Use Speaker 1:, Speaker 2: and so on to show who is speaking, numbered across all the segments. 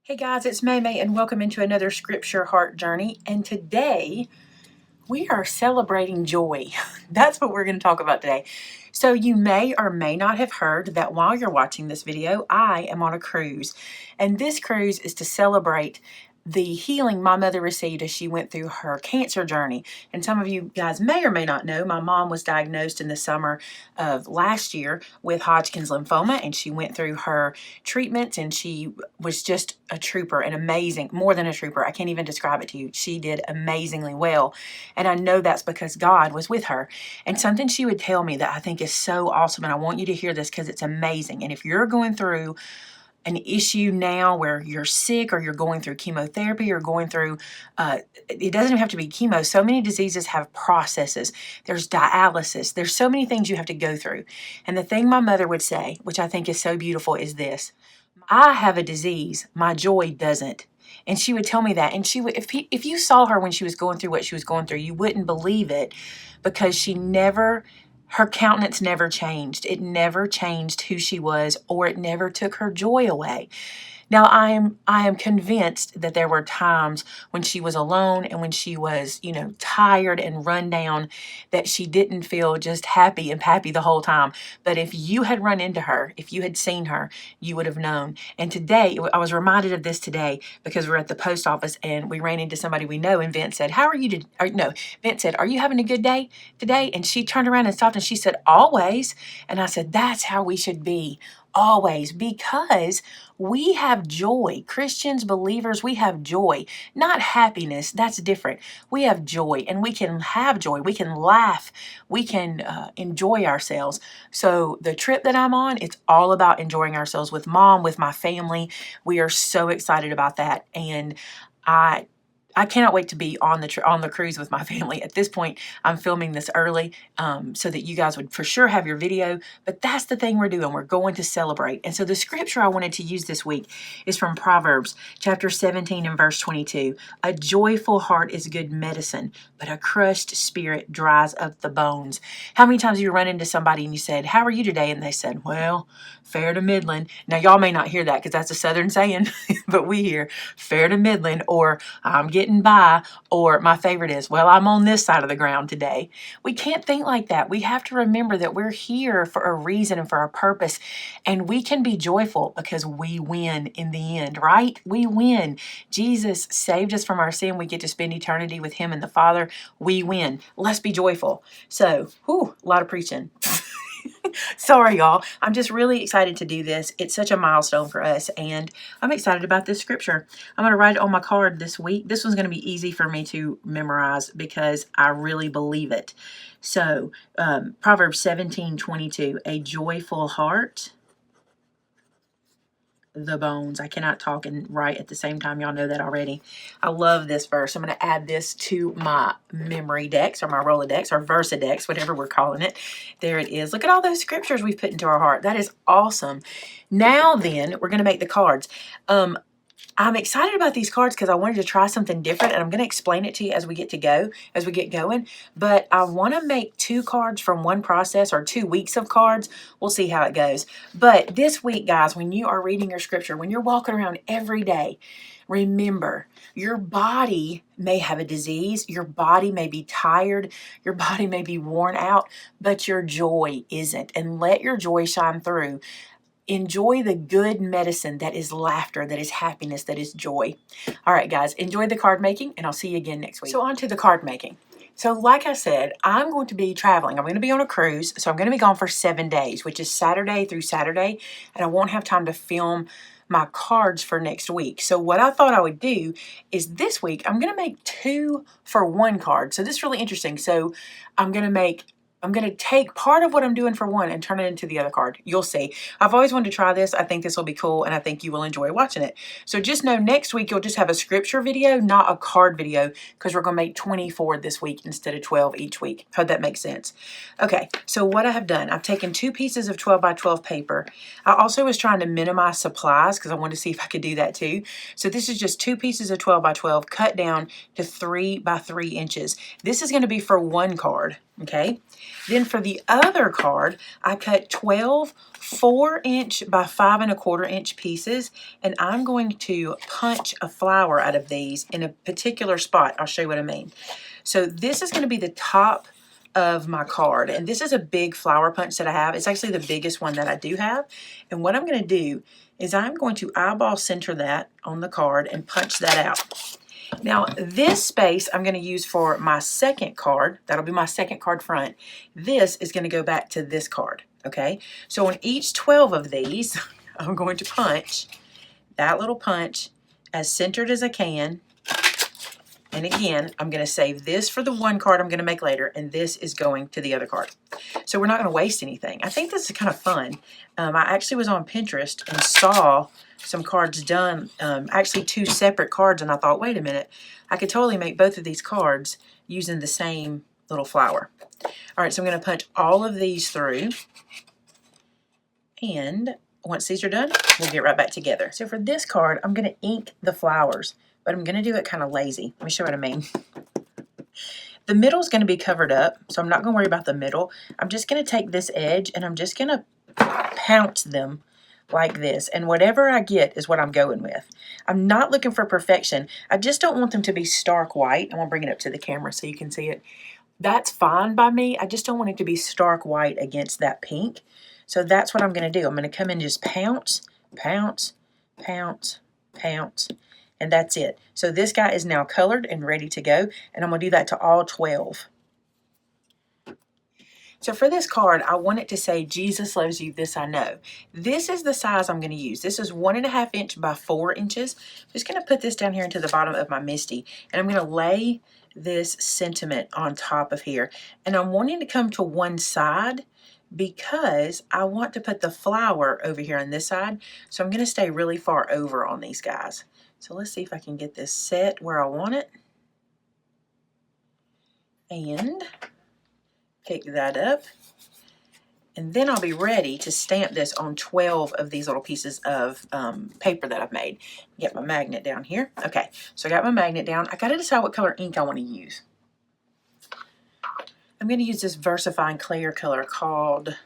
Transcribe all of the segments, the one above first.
Speaker 1: Hey guys, it's Maymay and welcome into another Scripture Heart Journey. And today we are celebrating joy. That's what we're going to talk about today. So you may or may not have heard that while you're watching this video, I am on a cruise. And this cruise is to celebrate the healing my mother received as she went through her cancer journey. And some of you guys may or may not know, my mom was diagnosed in the summer of last year with Hodgkin's lymphoma, and she went through her treatments, and she was just a trooper, and amazing, more than a trooper. I can't even describe it to you. She did amazingly well. And I know that's because God was with her. And something she would tell me that I think is so awesome, and I want you to hear this because it's amazing. And if you're going through an issue now where you're sick or you're going through chemotherapy or going through, it doesn't even have to be chemo. So many diseases have processes. There's dialysis. There's so many things you have to go through. And the thing my mother would say, which I think is so beautiful, is this: I have a disease, my joy doesn't. And she would tell me that. And she would, if you saw her when she was going through what she was going through, you wouldn't believe it, because her countenance never changed. It never changed who she was, or it never took her joy away. Now, I am convinced that there were times when she was alone and when she was, tired and run down, that she didn't feel just happy and pappy the whole time. But if you had run into her, if you had seen her, you would have known. And today, I was reminded of this today because we're at the post office and we ran into somebody we know, and Vince said, Vince said, "Are you having a good day today?" And she turned around and stopped and she said, "Always." And I said, that's how we should be. Always, because we have joy. Christians, believers, we have joy, not happiness. That's different. We have joy, and we can have joy. We can laugh. We can enjoy ourselves. So the trip that I'm on, it's all about enjoying ourselves with Mom, with my family. We are so excited about that. And I cannot wait to be on the cruise with my family. At this point, I'm filming this early so that you guys would for sure have your video. But that's the thing we're doing. We're going to celebrate. And so the scripture I wanted to use this week is from Proverbs chapter 17 and verse 22. A joyful heart is good medicine, but a crushed spirit dries up the bones. How many times have you run into somebody and you said, "How are you today?" And they said, "Well, fair to middling." Now, y'all may not hear that because that's a Southern saying, but we hear fair to middling, or "I'm getting by," or my favorite is, "Well, I'm on this side of the ground today." We can't think like that. We have to remember that we're here for a reason and for a purpose, and we can be joyful because we win in the end, right? We win. Jesus saved us from our sin. We get to spend eternity with Him and the Father. We win. Let's be joyful. So, a lot of preaching. Sorry, y'all. I'm just really excited to do this. It's such a milestone for us, and I'm excited about this scripture. I'm going to write it on my card this week. This one's going to be easy for me to memorize because I really believe it. So, Proverbs 17:22, a joyful heart, the bones. I cannot talk and write at the same time. Y'all know that already. I love this verse. I'm going to add this to my memory decks, or my Rolodex, or Versadex, whatever we're calling it. There it is. Look at all those scriptures we've put into our heart. That is awesome. Now then, we're going to make the cards. I'm excited about these cards because I wanted to try something different, and I'm going to explain it to you as we get going. But I want to make 2 cards from one process, or 2 weeks of cards. We'll see how it goes. But this week, guys, when you are reading your scripture, when you're walking around every day, remember, your body may have a disease, your body may be tired, your body may be worn out, but your joy isn't. And let your joy shine through. Enjoy the good medicine that is laughter, that is happiness, that is joy. All right, guys, enjoy the card making, and I'll see you again next week. So on to the card making. So like I said, I'm going to be traveling. I'm going to be on a cruise, so I'm going to be gone for 7 days, which is Saturday through Saturday, and I won't have time to film my cards for next week. So what I thought I would do is this week, I'm going to make 2 for 1 card. So this is really interesting. So I'm going to take part of what I'm doing for one and turn it into the other card. You'll see. I've always wanted to try this. I think this will be cool, and I think you will enjoy watching it. So just know next week you'll just have a scripture video, not a card video, because we're going to make 24 this week instead of 12 each week. Hope that makes sense. Okay, so what I have done, I've taken 2 pieces of 12 by 12 paper. I also was trying to minimize supplies because I wanted to see if I could do that too. So this is just 2 pieces of 12 by 12 cut down to 3 by 3 inches. This is going to be for 1 card. Okay, then for the other card, I cut 12 4-inch by 5 1/4-inch pieces, and I'm going to punch a flower out of these in a particular spot. I'll show you what I mean. So this is going to be the top of my card, and this is a big flower punch that I have. It's actually the biggest one that I do have, and what I'm going to do is I'm going to eyeball center that on the card and punch that out. Now, this space I'm going to use for my second card. That'll be my second card front. This is going to go back to this card, okay? So on each 12 of these, I'm going to punch that little punch as centered as I can. And again, I'm going to save this for the one card I'm going to make later, and this is going to the other card. So we're not going to waste anything. I think this is kind of fun. I actually was on Pinterest and saw some cards done, actually 2 separate cards, and I thought, wait a minute, I could totally make both of these cards using the same little flower. All right, so I'm going to punch all of these through, and once these are done, we'll get right back together. So for this card, I'm going to ink the flowers, but I'm going to do it kind of lazy. Let me show you what I mean. The middle is going to be covered up, so I'm not going to worry about the middle. I'm just going to take this edge, and I'm just going to pounce them like this, and whatever I get is what I'm going with. I'm not looking for perfection. I just don't want them to be stark white. I'm going to bring it up to the camera so you can see it. That's fine by me. I just don't want it to be stark white against that pink. So that's what I'm going to do. I'm going to come in and just pounce, pounce, pounce, pounce, and that's it. So this guy is now colored and ready to go, and I'm going to do that to all 12. So for this card, I want it to say, Jesus loves you, this I know. This is the size I'm going to use. This is 1.5 inch by 4 inches. I'm just going to put this down here into the bottom of my Misty, and I'm going to lay this sentiment on top of here. And I'm wanting to come to one side because I want to put the flower over here on this side. So I'm going to stay really far over on these guys. So let's see if I can get this set where I want it. And pick that up, and then I'll be ready to stamp this on 12 of these little pieces of paper that I've made. Get my magnet down here. Okay, so I got my magnet down. I got to decide what color ink I want to use. I'm going to use this VersaFine clear color called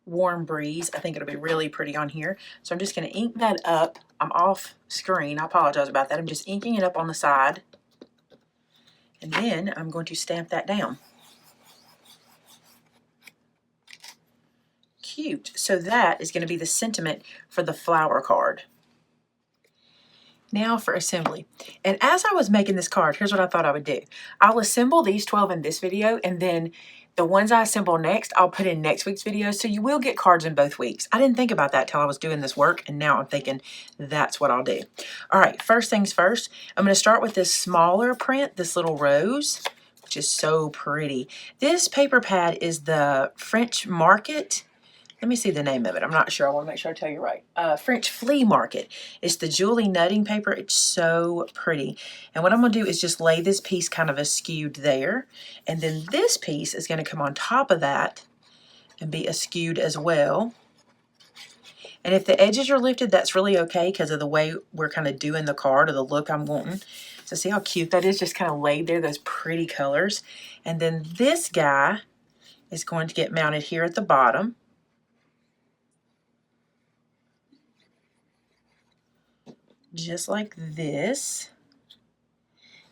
Speaker 1: Warm Breeze. I think it'll be really pretty on here. So I'm just going to ink that up. I'm off screen. I apologize about that. I'm just inking it up on the side, and then I'm going to stamp that down. Cute. So that is going to be the sentiment for the flower card. Now for assembly. And as I was making this card, here's what I thought I would do. I'll assemble these 12 in this video, and then the ones I assemble next, I'll put in next week's video, so you will get cards in both weeks. I didn't think about that till I was doing this work, and now I'm thinking that's what I'll do. All right, first things first, I'm going to start with this smaller print, this little rose, which is so pretty. This paper pad is the French Market. Let me see the name of it. I'm not sure. I want to make sure I tell you right. French Flea Market. It's the Julie Nutting paper. It's so pretty. And what I'm going to do is just lay this piece kind of askewed there. And then this piece is going to come on top of that and be askewed as well. And if the edges are lifted, that's really okay because of the way we're kind of doing the card or the look I'm wanting. So see how cute that is? Just kind of laid there, those pretty colors. And then this guy is going to get mounted here at the bottom. Just like this.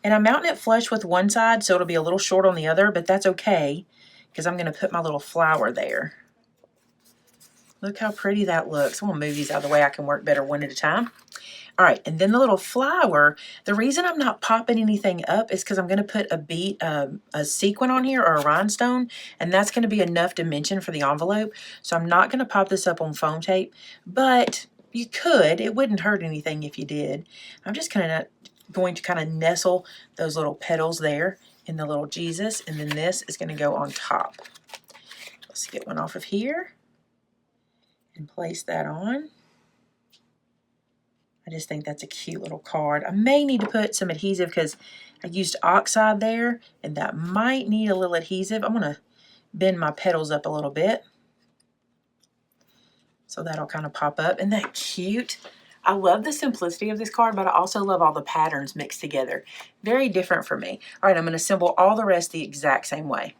Speaker 1: And I'm mounting it flush with one side, so it'll be a little short on the other, but that's okay because I'm going to put my little flower there. Look how pretty that looks. I'm going to move these out of the way. I can work better one at a time. All right, and then the little flower, the reason I'm not popping anything up is because I'm going to put a sequin on here or a rhinestone, and that's going to be enough dimension for the envelope. So I'm not going to pop this up on foam tape, but you could. It wouldn't hurt anything if you did. I'm just going to kind of nestle those little petals there in the little Jesus, and then this is going to go on top. Let's get one off of here and place that on. I just think that's a cute little card. I may need to put some adhesive because I used oxide there, and that might need a little adhesive. I'm going to bend my petals up a little bit so that'll kind of pop up. Isn't that cute? I love the simplicity of this card, but I also love all the patterns mixed together. Very different for me. All right, I'm going to assemble all the rest the exact same way.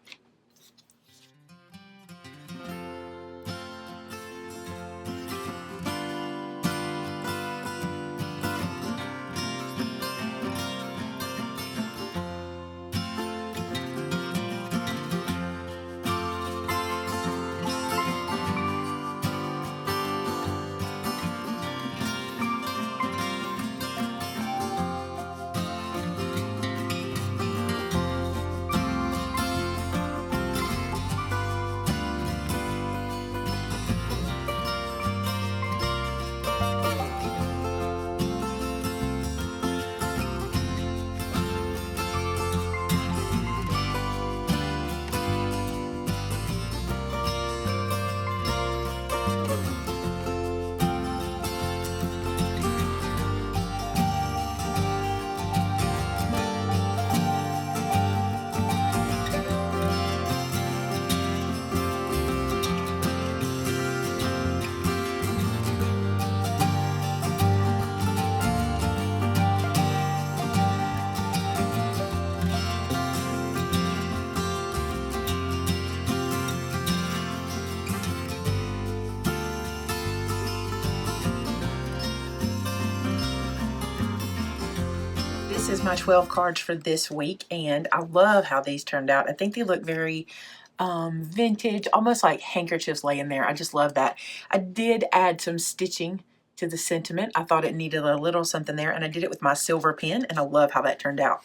Speaker 1: this is my 12 cards for this week, and I love how these turned out. I think they look very vintage, almost like handkerchiefs laying there. I just love that. I did add some stitching to the sentiment. I thought it needed a little something there, and I did it with my silver pen, and I love how that turned out.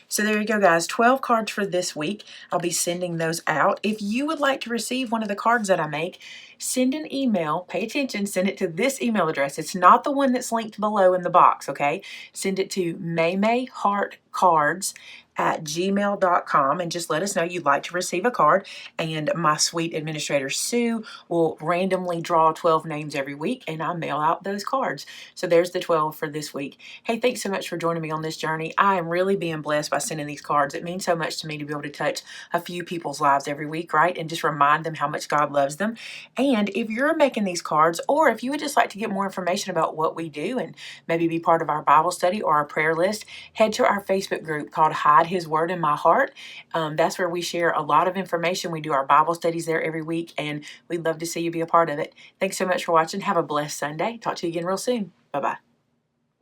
Speaker 1: So there you go, guys. 12 cards for this week. I'll be sending those out. If you would like to receive one of the cards that I make, send an email. Pay attention. Send it to this email address. It's not the one that's linked below in the box, okay? Send it to maymayheartcards@gmail.com and just let us know you'd like to receive a card. And my sweet administrator, Sue, will randomly draw 12 names every week, and I mail out those cards. So there's the 12 for this week. Hey, thanks so much for joining me on this journey. I am really being blessed by sending these cards. It means so much to me to be able to touch a few people's lives every week, right? And just remind them how much God loves them. And if you're making these cards, or if you would just like to get more information about what we do and maybe be part of our Bible study or our prayer list, head to our Facebook group called Hide His Word in My Heart. That's where we share a lot of information. We do our Bible studies there every week, and we'd love to see you be a part of it. Thanks so much for watching. Have a blessed Sunday. Talk to you again real soon. Bye-bye.